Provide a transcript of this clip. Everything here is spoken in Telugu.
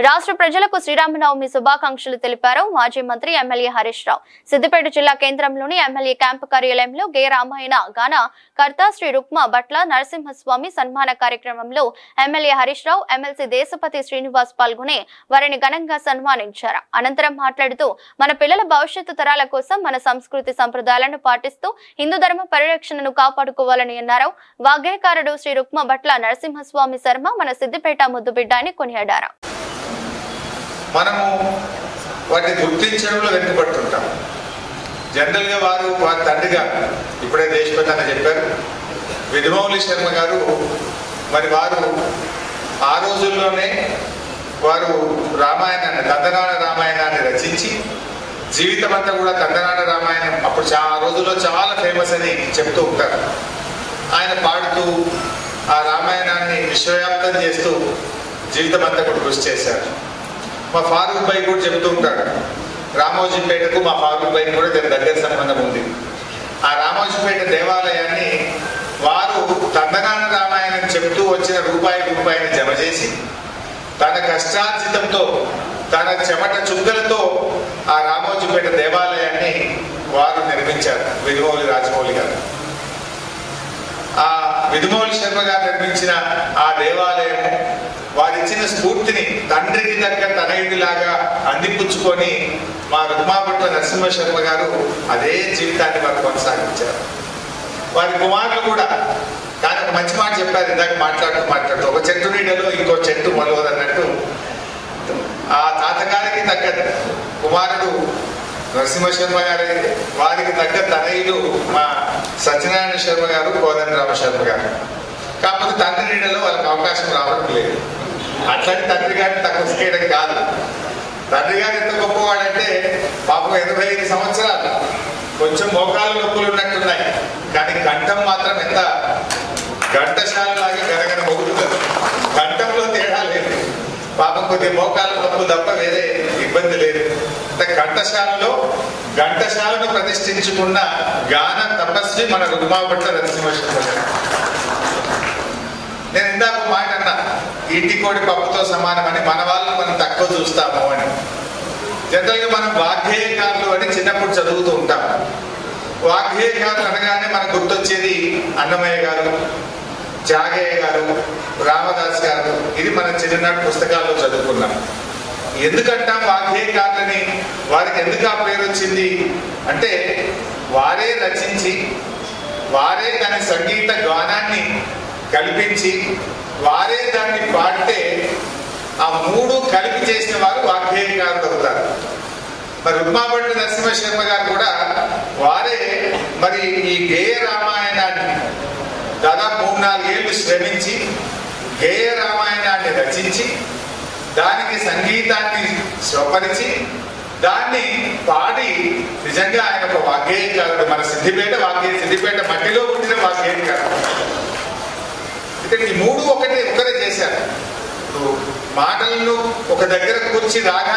రాష్ట్ర ప్రజలకు శ్రీరామనవమి శుభాకాంక్షలు తెలిపారు మాజీ మంత్రి ఎమ్మెల్యే హరీష్ రావు. సిద్దిపేట జిల్లా కేంద్రంలోని ఎమ్మెల్యే క్యాంపు కార్యాలయంలో గే రామాయణ గాన కర్త శ్రీ రుక్మ భట్ల నరసింహస్వామి సన్మాన కార్యక్రమంలో ఎమ్మెల్యే హరీష్ రావు, ఎమ్మెల్సీ దేశపతి శ్రీనివాస్ పాల్గొని వారిని ఘనంగా సన్మానించారు. అనంతరం మాట్లాడుతూ మన పిల్లల భవిష్యత్తు తరాల కోసం మన సంస్కృతి సంప్రదాయాలను పాటిస్తూ హిందూ ధర్మ పరిరక్షణను కాపాడుకోవాలని అన్నారు. వాగ్గేయకారుడు శ్రీ రుక్మ భట్ల నరసింహస్వామి శర్మ మన సిద్దిపేట ముద్దుబిడ్డ అని కొనియాడారు. మనము వాటిని గుర్తించడంలో వెనుకబడుతుంటాం. జనరల్గా వారి తండ్రిగా ఇప్పుడే దేశపతి అని చెప్పారు, విధుమౌళి శర్మ గారు. మరి వారు ఆ రోజుల్లోనే వారు రామాయణాన్ని, తందనాన రామాయణాన్ని రచించి జీవితం అంతా కూడా తందనాన రామాయణం అప్పుడు ఆ రోజుల్లో చాలా ఫేమస్ అని చెప్తూ ఉంటారు. ఆయన పాడుతూ ఆ రామాయణాన్ని విశ్వవ్యాప్తం చేస్తూ జీవితం అంతా కూడా కృషి చేశారు. మా ఫారూక్ భాయ్ కూడా చెప్తూ ఉంటాడు, రామోజీపేటకు మా ఫారూక్ భాయ్ కూడా దగ్గర సంబంధం ఉంది. ఆ రామోజీపేట దేవాలయాన్ని వారు తందనాన రామాయణం చెప్తూ వచ్చిన రూపాయిని జమ చేసి తన కష్టార్జితంతో, తన చెమట చుక్కలతో ఆ రామోజీపేట దేవాలయాన్ని వారు నిర్మించారు. విధుమౌళి రాజమౌళి గారు, ఆ విధుమౌళి శర్మ గారు నిర్మించిన ఆ దేవాలయం వారిచ్చిన స్ఫూర్తిని తండ్రికి దగ్గర తనయుడిలాగా అందిపుచ్చుకొని మా రుక్మాభట్ల నరసింహ శర్మ గారు అదే జీవితాన్ని వారు కొనసాగించారు. వారి కుమారులు కూడా కానీ ఒక మంచి మాట చెప్పారు, ఇందాక మాట్లాడుతూ ఒక చెట్టు నీడలో ఇంకో చెట్టు మొలవదన్నట్టు ఆ తాతగారికి తగ్గ కుమారుడు నరసింహ శర్మ గారు, వారికి తగ్గ తనయులు మా సత్యనారాయణ శర్మ గారు, కోదండరామ శర్మ గారు. కాకపోతే తండ్రి నీడలో వాళ్ళకి అవకాశం రావడం లేదు. అట్లాంటి తండ్రి గారిని తక్కువ చేయడం కాదు. తండ్రి గారు ఎంత గొప్పవాడంటే పాపం 85 సంవత్సరాలు, కొంచెం మోకాలు నొప్పులు ఉన్నట్టున్నాయి, కానీ కంఠం మాత్రం ఎంత ఘంటశాలలాగా గనగన మొగుతుంది. కంఠంలో తేడా లేదు. పాపం కొద్ది మోకాలు నొప్పులు తప్ప వేరే ఇబ్బంది లేదు. కంఠశాలలో ఘంటశాలను ప్రతిష్ఠించుకున్న గాన తపస్వి మన రుక్మాభట్ల నరసింహశర్మ గారు. నేను ఇందాక మాట అన్నా, ఇంటికోడి పప్పుతో సమానమని, మన వాళ్ళు మనం తక్కువ చూస్తాము అని. జనరల్గా మనం వాగ్గేయకారులు అని చిన్నప్పుడు చదువుతూ ఉంటాం. వాగ్గేయకారులు అనగానే మనకు గుర్తొచ్చేది అన్నమయ్య గారు, జాగయ్య గారు, రామదాస్ గారు. ఇది మనం చిన్ననాటి పుస్తకాల్లో చదువుకున్నాం. ఎందుకంటాం వాగ్గేయకారులని? వారికి ఎందుకు ఆ పేరు వచ్చింది అంటే, వారే రచించి, వారే దాని సంగీత గానాన్ని కల్పించి, వారే దాన్ని పాడితే ఆ మూడు కలిపి చేసిన వారు వాగ్గేయకారులు అవుతారు. మరి రుక్మాభట్ల నరసింహ శర్మ గారు కూడా వారే మరి ఈ గేయ రామాయణాన్ని దాదాపు 3-4 ఏళ్ళు శ్రమించి గేయ రామాయణాన్ని రచించి దానికి సంగీతాన్ని స్వపరిచి దాన్ని పాడి నిజంగా ఆయన ఒక వాగ్గేయకారుడు. మన సిద్దిపేట మట్టిలో పుట్టిన వాగ్గేయకారుడు. ఇక్కడ ఈ మూడు ఒకరే చేశారు. మాటలను ఒక దగ్గర కూర్చి రాగా